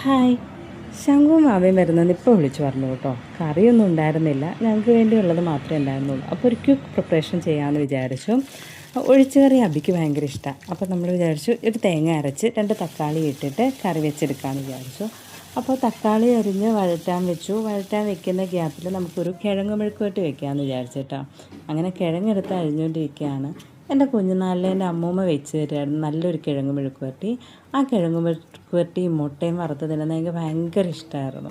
Hi, ശംഖുവും മാവയും വരുന്നത് ഇപ്പോൾ വിളിച്ചു പറഞ്ഞു കേട്ടോ. കറിയൊന്നും ഉണ്ടായിരുന്നില്ല, ഞങ്ങൾക്ക് വേണ്ടിയുള്ളത് മാത്രമേ ഉണ്ടായിരുന്നുള്ളൂ. അപ്പോൾ ഒരു ക്വിക്ക് പ്രിപ്പറേഷൻ ചെയ്യാമെന്ന് വിചാരിച്ചു. ഒഴിച്ചു കറി അബിക്ക് ഭയങ്കര ഇഷ്ടമാണ്. അപ്പോൾ നമ്മൾ വിചാരിച്ചു ഒരു തേങ്ങ അരച്ച് 2 തക്കാളി ഇട്ടിട്ട് കറി വെച്ചെടുക്കാമെന്ന് വിചാരിച്ചു. അപ്പോൾ തക്കാളി അരിഞ്ഞ് വഴറ്റാൻ വെച്ചു. വഴറ്റാൻ വെക്കുന്ന ഗ്യാപ്പിൽ നമുക്കൊരു കിഴങ്ങ് മെഴുക്കുവരട്ടി വെക്കാമെന്ന് വിചാരിച്ചിട്ടോ. അങ്ങനെ കിഴങ്ങെടുത്ത് അരിഞ്ഞുകൊണ്ടിരിക്കുകയാണ്. എൻ്റെ കുഞ്ഞുനാളിൽ എൻ്റെ അമ്മൂമ്മ വെച്ച് തരുമായിരുന്നു നല്ലൊരു കിഴങ്ങ് മെഴുക്കുവരട്ടി. ആ കിഴങ്ങ് മെഴുക്കുവരട്ടിയും മുട്ടയും വറുത്ത് തിന്നുന്നത് എനിക്ക് ഭയങ്കര ഇഷ്ടമായിരുന്നു.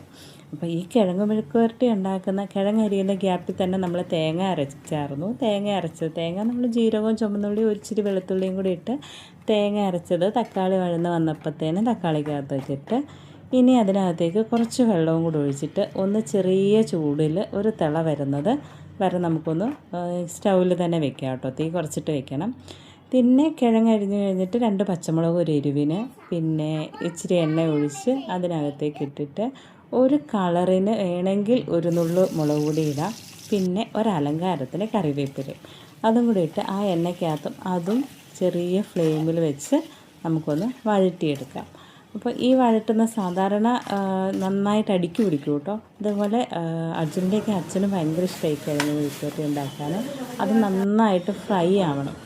അപ്പോൾ ഈ കിഴങ്ങ് മെഴുക്കുവരട്ടി ഉണ്ടാക്കുന്ന കിഴങ്ങരിയുന്ന ഗ്യാപ്പിൽ തന്നെ നമ്മൾ തേങ്ങ അരച്ചായിരുന്നു. തേങ്ങ നമ്മൾ ജീരകവും ചുമന്നുള്ളി ഒരിച്ചിരി വെളുത്തുള്ളിയും കൂടി ഇട്ട് തേങ്ങ അരച്ചത് തക്കാളി വഴന്ന് വന്നപ്പോഴത്തേനും തക്കാളിക്കകത്തേക്കിട്ട് ഇനി അതിനകത്തേക്ക് കുറച്ച് വെള്ളവും കൂടി ഒഴിച്ചിട്ട് ഒന്ന് ചെറിയ ചൂടിൽ ഒരു തിള വരുന്നത് വരെ നമുക്കൊന്ന് സ്റ്റൗവിൽ തന്നെ വെക്കാം കേട്ടോ. തീ കുറച്ചിട്ട് വെക്കണം. പിന്നെ കിഴങ്ങ് അരിഞ്ഞ് കഴിഞ്ഞിട്ട് 2 പച്ചമുളക് ഒരു എരിവിന്, പിന്നെ ഇച്ചിരി എണ്ണ ഒഴിച്ച് അതിനകത്തേക്ക് ഇട്ടിട്ട് ഒരു കളറിന് വേണമെങ്കിൽ ഒരു നുള്ളു മുളക് പൊടി ഇടാം. പിന്നെ ഒരലങ്കാരത്തിന് കറിവേപ്പില അതും കൂടി ഇട്ട് ആ എണ്ണയ്ക്കകത്തും അതും ചെറിയ ഫ്ലെയിമിൽ വെച്ച് നമുക്കൊന്ന് വഴറ്റിയെടുക്കാം. അപ്പോൾ ഈ വഴറ്റുന്ന സാധാരണ നന്നായിട്ട് അടുക്കി പിടിക്കും കേട്ടോ. ഇതുപോലെ അർജുൻ്റെയൊക്കെ അച്ഛനും ഭയങ്കര ഇഷ്ടമായി കിഴങ്ങ് മെഴുക്കുവരട്ടി ഉണ്ടാക്കാൻ. അത് നന്നായിട്ട് ഫ്രൈ ആവണം.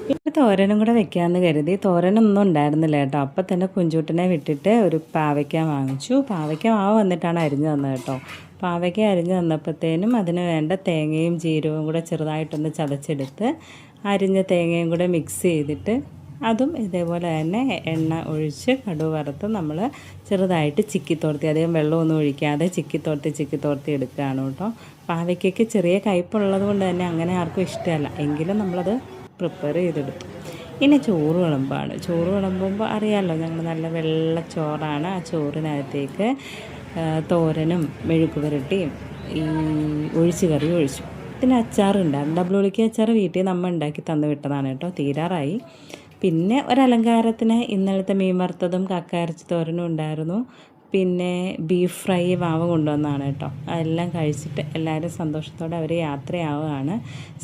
പിന്നെ തോരനും കൂടെ വെക്കാമെന്ന് കരുതി. തോരനൊന്നും ഉണ്ടായിരുന്നില്ല കേട്ടോ. അപ്പം തന്നെ കുഞ്ചൂട്ടിനെ വിട്ടിട്ട് ഒരു പാവയ്ക്ക വാങ്ങിച്ചു. പാവയ്ക്ക മാവ് വന്നിട്ടാണ് അരിഞ്ഞു തന്നത് കേട്ടോ. പാവയ്ക്ക അരിഞ്ഞു തന്നപ്പോഴത്തേനും അതിന് വേണ്ട തേങ്ങയും ജീരകവും കൂടെ ചെറുതായിട്ടൊന്ന് ചതച്ചെടുത്ത് അരിഞ്ഞ തേങ്ങയും കൂടെ മിക്സ് ചെയ്തിട്ട് അതും ഇതേപോലെ തന്നെ എണ്ണ ഒഴിച്ച് കടുക് വറുത്ത് നമ്മൾ ചെറുതായിട്ട് ചിക്കിത്തോർത്തി, അധികം വെള്ളമൊന്നും ഒഴിക്കാതെ ചിക്കിത്തോർത്തി എടുക്കുകയാണ് കേട്ടോ. പാവയ്ക്കയ്ക്ക് ചെറിയ കയ്പുള്ളത് കൊണ്ട് തന്നെ അങ്ങനെ ആർക്കും ഇഷ്ടമല്ല, എങ്കിലും നമ്മളത് പ്രിപ്പയർ ചെയ്തെടുത്തു. ഇനി ചോറ് വിളമ്പാണ്. ചോറ് വിളമ്പുമ്പോൾ അറിയാമല്ലോ, ഞങ്ങൾ നല്ല വെള്ളച്ചോറാണ്. ആ ചോറിനകത്തേക്ക് തോരനും മെഴുക്ക് പുരട്ടിയും ഈ ഒഴിച്ച് കറി ഒഴിച്ചു. പിന്നെ അച്ചാറുണ്ടായിരുന്നു. ഡബിൾ ഉള്ളിക്ക് അച്ചാർ വീട്ടിൽ നമ്മൾ ഉണ്ടാക്കി തന്നു വിട്ടതാണ് കേട്ടോ. തീരാറായി. പിന്നെ ഒരലങ്കാരത്തിന് ഇന്നലത്തെ മീൻ വറുത്തതും കക്ക ഇറച്ചി തോരനും ഉണ്ടായിരുന്നു. പിന്നെ ബീഫ് ഫ്രൈ വാവ കൊണ്ടുവന്നതാണ് കേട്ടോ. അതെല്ലാം കഴിച്ചിട്ട് എല്ലാവരും സന്തോഷത്തോടെ അവർ യാത്രയാവുകയാണ്.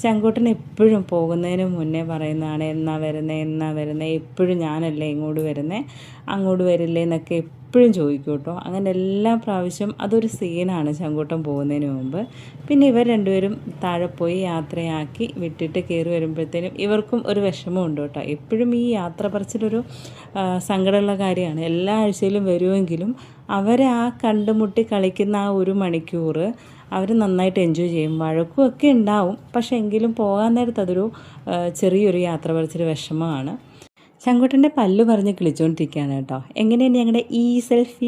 ശങ്കൂട്ടൻ എപ്പോഴും പോകുന്നതിന് മുന്നേ പറയുന്നതാണ്, എന്നാ വരുന്നത്, എപ്പോഴും ഞാനല്ലേ ഇങ്ങോട്ട് വരുന്നത്, അങ്ങോട്ട് വരില്ലേ എന്നൊക്കെ എപ്പോഴും ചോദിക്കും കേട്ടോ. അങ്ങനെ എല്ലാ പ്രാവശ്യം അതൊരു സീനാണ് ശങ്കൂട്ടൻ പോകുന്നതിന് മുമ്പ്. പിന്നെ ഇവർ രണ്ടുപേരും താഴെ പോയി യാത്രയാക്കി വിട്ടിട്ട് കയറി വരുമ്പോഴത്തേനും ഇവർക്കും ഒരു വിഷമമുണ്ട് കേട്ടോ. എപ്പോഴും ഈ യാത്ര പറച്ചിലൊരു സങ്കടമുള്ള കാര്യമാണ്. എല്ലാ ആഴ്ചയിലും വരുമെങ്കിലും അവരെ ആ കണ്ടുമുട്ടി കളിക്കുന്ന ആ 1 മണിക്കൂർ അവർ നന്നായിട്ട് എൻജോയ് ചെയ്യും. വഴക്കുമൊക്കെ ഉണ്ടാവും, പക്ഷേ എങ്കിലും പോകാൻ നേരത്ത് അതൊരു ചെറിയൊരു യാത്ര പറച്ചിൽ വിഷമമാണ്. ശങ്കുട്ടൻ്റെ പല്ല് പറഞ്ഞ് കിളിച്ചുകൊണ്ടിരിക്കുകയാണ് കേട്ടോ. എങ്ങനെയാണ് ഞങ്ങളുടെ ഈ സെൽഫി?